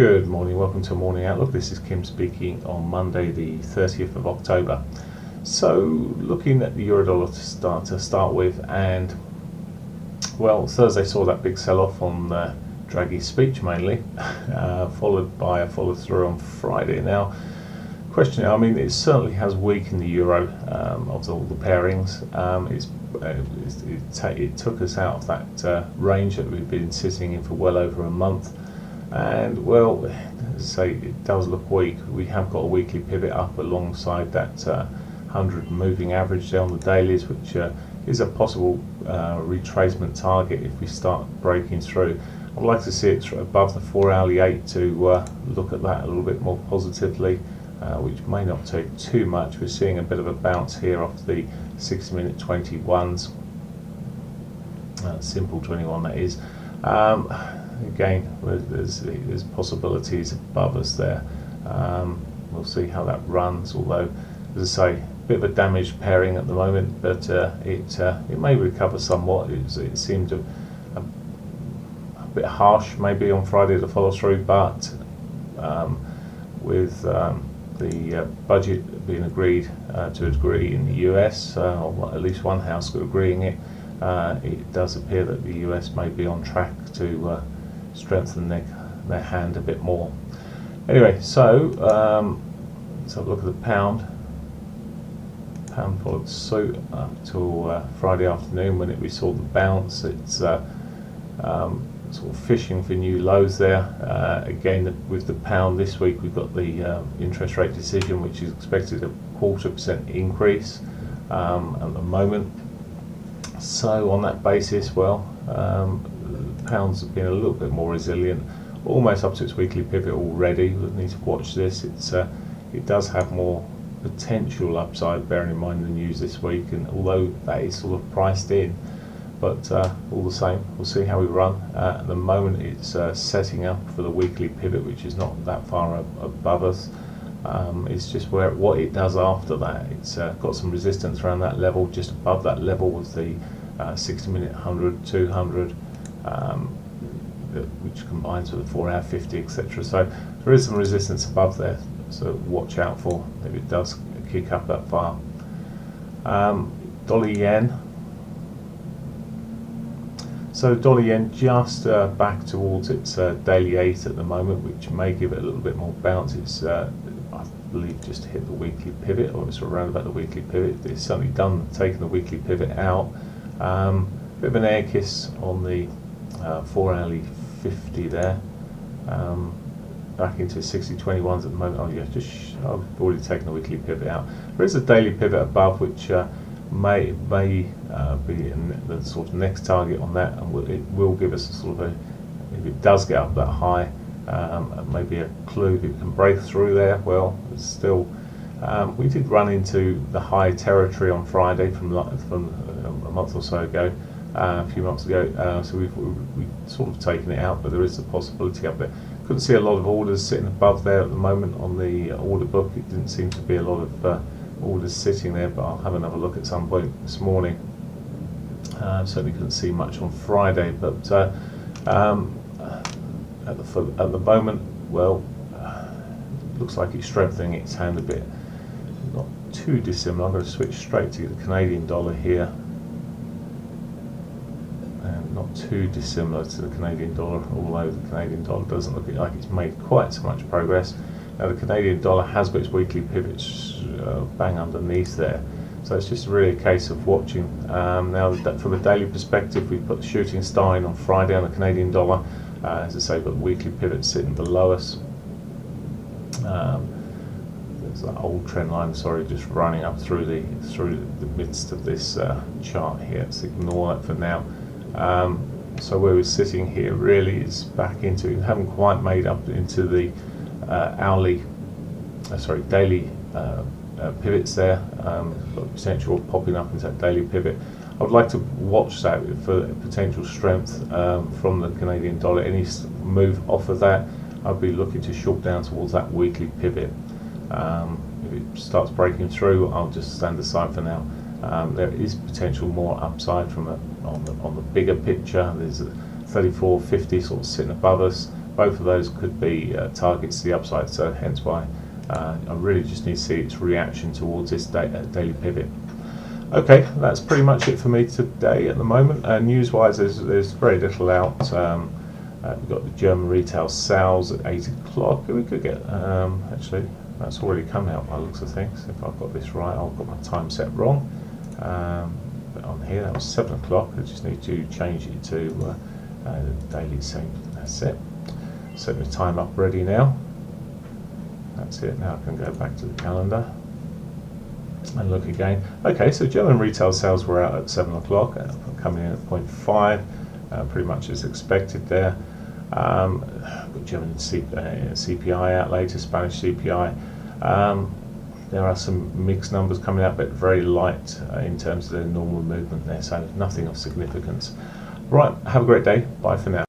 Good morning, welcome to Morning Outlook. This is Kim speaking on Monday the 30th of October. So looking at the euro-dollar to start with, and well, Thursday saw that big sell-off on Draghi's speech mainly, followed by a follow-through on Friday. Now, question, I mean, it certainly has weakened the euro of all the pairings. It took us out of that range that we've been sitting in for well over a month. And well, as I say, it does look weak. We have got a weekly pivot up alongside that 100 moving average there on the dailies, which is a possible retracement target if we start breaking through. I'd like to see it above the 4-hourly 8 to look at that a little bit more positively, which may not take too much. We're seeing a bit of a bounce here off the 60-minute 21s, simple 21 that is. Again, there's possibilities above us there. We'll see how that runs, although, as I say, a bit of a damaged pairing at the moment, but it may recover somewhat. It seemed a bit harsh maybe on Friday to follow through, but with the budget being agreed to a degree in the US, or at least one house agreeing it, it does appear that the US may be on track to strengthen their hand a bit more. Anyway, so let's have a look at the pound. Pound followed suit up till Friday afternoon when we saw the bounce. It's sort of fishing for new lows there. Again, with the pound this week, we've got the interest rate decision, which is expected a 0.25% increase at the moment. So on that basis, well, pounds have been a little bit more resilient, almost up to its weekly pivot already. We need to watch this. It does have more potential upside, bearing in mind the news this week, and although that is sort of priced in, but all the same, we'll see how we run. At the moment, it's setting up for the weekly pivot, which is not that far above us. It's just what it does after that. It's got some resistance around that level. Just above that level was the 60-minute 100, 200, which combines with the 4-hour 50, etc. So there is some resistance above there, so watch out for if it does kick up that far. Dollar yen. So dollar yen just back towards its daily 8 at the moment, which may give it a little bit more bounce. It's I believe just hit the weekly pivot, or it's around about the weekly pivot. It's certainly done taking the weekly pivot out. Bit of an air kiss on the 4-hourly 50 there, back into 60-21s at the moment. Oh yeah, I've already taken the weekly pivot out. There is a daily pivot above, which may be the sort of next target on that, and it will give us a sort of if it does get up that high, maybe a clue if it can break through there. Well, it's still, we did run into the high territory on Friday from a month or so ago, a few months ago, so we've sort of taken it out, but there is a possibility up there. Couldn't see a lot of orders sitting above there at the moment on the order book. It didn't seem to be a lot of orders sitting there, but I'll have another look at some point this morning. Certainly couldn't see much on Friday, but at the moment, well, looks like it's strengthening its hand a bit. Not too dissimilar. I'm going to switch straight to the Canadian dollar here. Not too dissimilar to the Canadian dollar, although the Canadian dollar doesn't look like it's made quite so much progress. Now the Canadian dollar has got its weekly pivots bang underneath there, so it's just really a case of watching. Now from a daily perspective, we've put the shooting star in on Friday on the Canadian dollar. As I say, but the weekly pivot sitting below us. There's that old trend line, sorry, just running up through the midst of this chart here. Let's ignore that for now. So where we're sitting here really is back into, haven't quite made up into the daily pivots there. Got potential of popping up into that daily pivot. I would like to watch that for potential strength from the Canadian dollar. Any move off of that, I'd be looking to short down towards that weekly pivot. If it starts breaking through, I'll just stand aside for now. There is potential more upside from on the bigger picture. There's a 34.50 sort of sitting above us, both of those could be targets to the upside, so hence why I really just need to see its reaction towards this daily pivot. Okay, that's pretty much it for me today at the moment. News-wise, there's very little out. We've got the German retail sales at 8 o'clock. We could get, actually, that's already come out by the looks of things. If I've got this right, I've got my time set wrong. But on here, that was 7 o'clock. I just need to change it to the daily same. That's it. Setting the time up ready now. That's it. Now I can go back to the calendar and look again. Okay, so German retail sales were out at 7 o'clock, coming in at 0.5, pretty much as expected there. Got German CPI out later, Spanish CPI. There are some mixed numbers coming out, but very light in terms of the normal movement there, so nothing of significance. Right, have a great day. Bye for now.